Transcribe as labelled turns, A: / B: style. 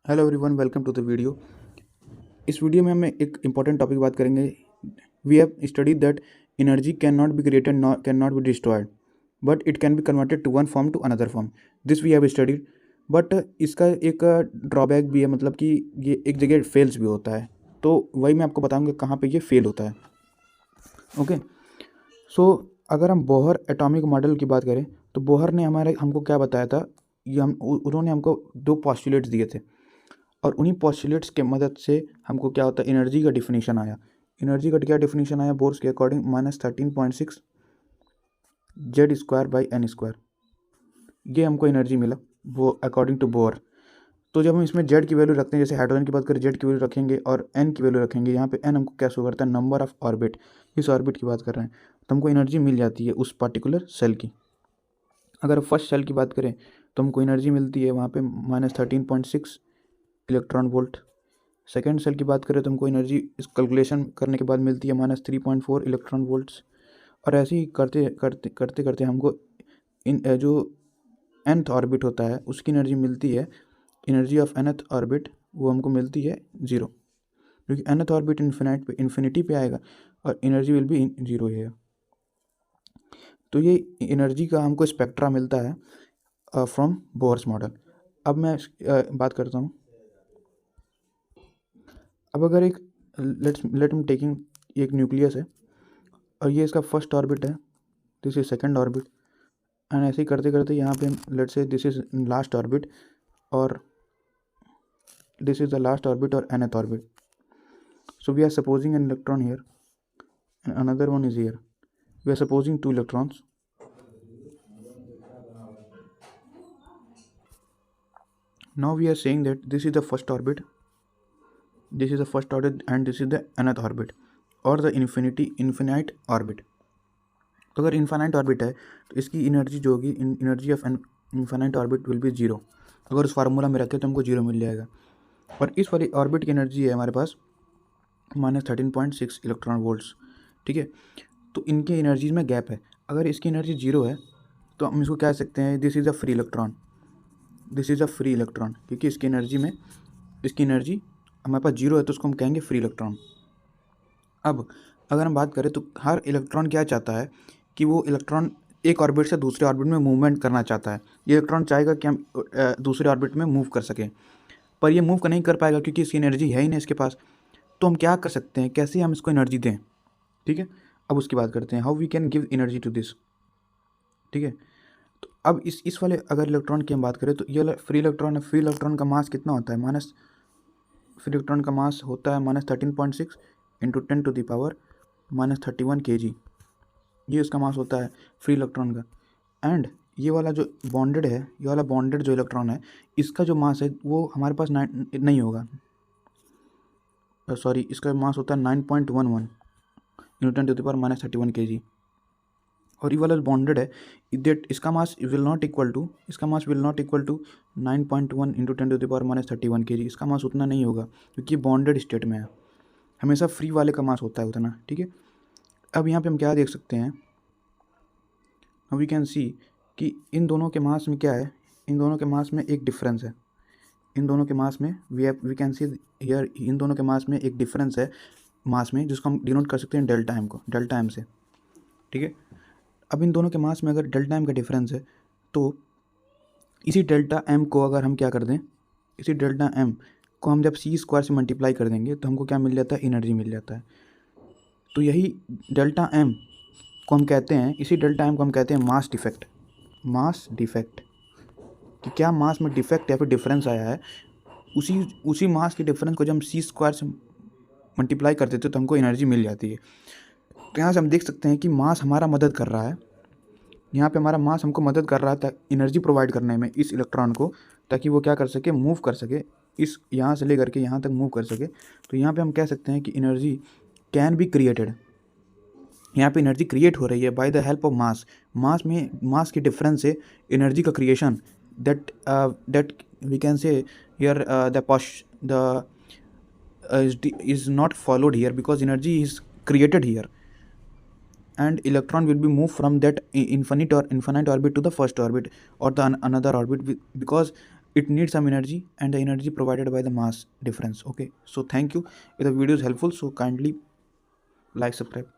A: Hello everyone, welcome to the video. इस video में हम एक इम्पॉर्टेंट टॉपिक बात करेंगे। We have studied that energy can not be created, can not be destroyed, but it can be converted to one form to another form. This we have studied. But इसका एक drawback भी है, मतलब कि ये एक जगह फेल्स भी होता है। तो वही मैं आपको बताऊंगा कहाँ पे ये फेल होता है। ओके। सो अगर हम बोहर एटॉमिक मॉडल की बात करें तो बोहर ने हमको क्या बताया था। ये उन्होंने हमको दो पॉस्टुलेट्स दिए थे और उन्हीं पॉस्टुलेट्स के मदद से हमको क्या होता है, एनर्जी का डिफिनीशन आया। एनर्जी का क्या डिफिनीशन आया बोर्स के according, -13.6 Z square by N square. ये हमको एनर्जी मिला वो अकॉर्डिंग टू बोर। तो जब हम इसमें जेड की वैल्यू रखते हैं, जैसे हाइड्रोजन की बात करें जेड की वैल्यू रखेंगे और एन की वैल्यू रखेंगे, यहाँ पे एन हमको क्या शो करता है, नंबर ऑफ ऑर्बिट। इस ऑर्बिट की बात कर रहे हैं तो हमको एनर्जी मिल जाती है उस पर्टिकुलर सेल की। अगर फर्स्ट सेल की बात करें तो हमको एनर्जी मिलती है वहाँ पे -13.6 इलेक्ट्रॉन वोल्ट। सेकेंड सेल की बात करें तो हमको एनर्जी इस कैलकुलेशन करने के बाद मिलती है -3.4 इलेक्ट्रॉन वोल्ट्स। और ऐसे ही करते करते करते करते हमको इन जो nth ऑर्बिट होता है उसकी एनर्जी मिलती है। एनर्जी ऑफ nth ऑर्बिट वो हमको मिलती है 0, क्योंकि nth ऑर्बिट इन्फिनिटी पे आएगा और एनर्जी विल बी 0 है। तो ये एनर्जी का हमको स्पेक्ट्रा मिलता है फ्रॉम बोर्स मॉडल। अब मैं बात करता हूँ। अब अगर एक लेट एम टेकिंग एक न्यूक्लियस है और ये इसका फर्स्ट ऑर्बिट है, this is second orbit, and ऐसे ही करते करते यहाँ पे let say this is last orbit और this is the last orbit और nth orbit. So we are supposing an electron here and another one is here. We are supposing two electrons. Now we are saying that this is the first orbit, this is the first orbit and this is the nth orbit और the infinite orbit. तो अगर infinite orbit है तो इसकी energy जो होगी, energy of infinite orbit will be 0। अगर उस फार्मूला में रखें तो हमको 0 मिल जाएगा। और इस वाली ऑर्बिट की एनर्जी है हमारे पास -13.6 इलेक्ट्रॉन वोल्ट्स। ठीक है। तो इनके एनर्जीज में गैप है। अगर इसकी एनर्जी 0 है तो हम इसको कह सकते हैं this is a free electron, this is a free electron, क्योंकि इसकी एनर्जी हमारे पास 0 है तो उसको हम कहेंगे फ्री इलेक्ट्रॉन। अब अगर हम बात करें तो हर इलेक्ट्रॉन क्या चाहता है कि वो इलेक्ट्रॉन एक ऑर्बिट से दूसरे ऑर्बिट में मूवमेंट करना चाहता है। ये इलेक्ट्रॉन चाहेगा कि हम दूसरे ऑर्बिट में मूव कर सकें, पर ये मूव नहीं कर पाएगा क्योंकि इसकी एनर्जी है ही नहीं इसके पास। तो हम क्या कर सकते हैं, कैसे हम इसको एनर्जी दें। ठीक है। अब उसकी बात करते हैं, how we can give energy to this. ठीक है। तो अब इस वाले अगर इलेक्ट्रॉन की हम बात करें तो ये फ्री इलेक्ट्रॉन है। फ्री इलेक्ट्रॉन का मास कितना होता है, फ्री इलेक्ट्रॉन का मास होता है -13.6 इंटू 10⁻⁻31 kg। ये उसका मास होता है फ्री इलेक्ट्रॉन का। एंड ये वाला जो बॉन्डेड है, ये वाला बॉन्डेड जो इलेक्ट्रॉन है, इसका जो मास है वो हमारे पास नहीं होगा। सॉरी, इसका मास होता है 9.11 newton to the power -31 kg। और ये वाला जो बॉन्डेड है दैट इसका mass will not equal to 9.1 into 10 to the power -31 kg। इसका मास उतना नहीं होगा क्योंकि बॉन्डेड स्टेट में है। हमेशा फ्री वाले का मास होता है उतना। ठीक है। अब यहाँ पे हम क्या देख सकते हैं, वी कैन सी कि इन दोनों के मास में क्या है, इन दोनों के मास में एक डिफरेंस है। इन दोनों के मास में वी कैन सी हियर, इन दोनों के मास में एक डिफरेंस है मास में, जिसको हम डिनोट कर सकते हैं डेल्टा एम को, डेल्टा एम से। ठीक है। अब इन दोनों के मास में अगर डेल्टा एम का डिफरेंस है तो इसी डेल्टा एम को अगर हम क्या कर दें, इसी डेल्टा एम को हम जब सी स्क्वायर से मल्टीप्लाई कर देंगे तो हमको क्या मिल जाता है, एनर्जी मिल जाता है। तो यही डेल्टा एम को हम कहते हैं, इसी डेल्टा एम को हम कहते हैं मास डिफेक्ट। मास डिफेक्ट कि क्या मास में डिफेक्ट या फिर डिफरेंस आया है, उसी मास के डिफरेंस को जब हम सी स्क्वायर से मल्टीप्लाई कर देते तो हमको एनर्जी मिल जाती है। तो यहाँ से हम देख सकते हैं कि मास हमारा मदद कर रहा है। यहाँ पे हमारा मास हमको मदद कर रहा है एनर्जी प्रोवाइड करने में इस इलेक्ट्रॉन को, ताकि वो क्या कर सके, मूव कर सके, इस यहाँ से लेकर के यहाँ तक मूव कर सके। तो यहाँ पे हम कह सकते हैं कि एनर्जी कैन बी क्रिएटेड। यहाँ पे एनर्जी क्रिएट हो रही है by the help of mass. Mass के डिफरेंस से एनर्जी का creation, that we can say here the is not followed here because energy is created here and electron will be moved from that infinite orbit to the first orbit or the another orbit, because it needs some energy, and the energy provided by the mass difference. Okay, so thank you. If the video is helpful, so kindly like, subscribe.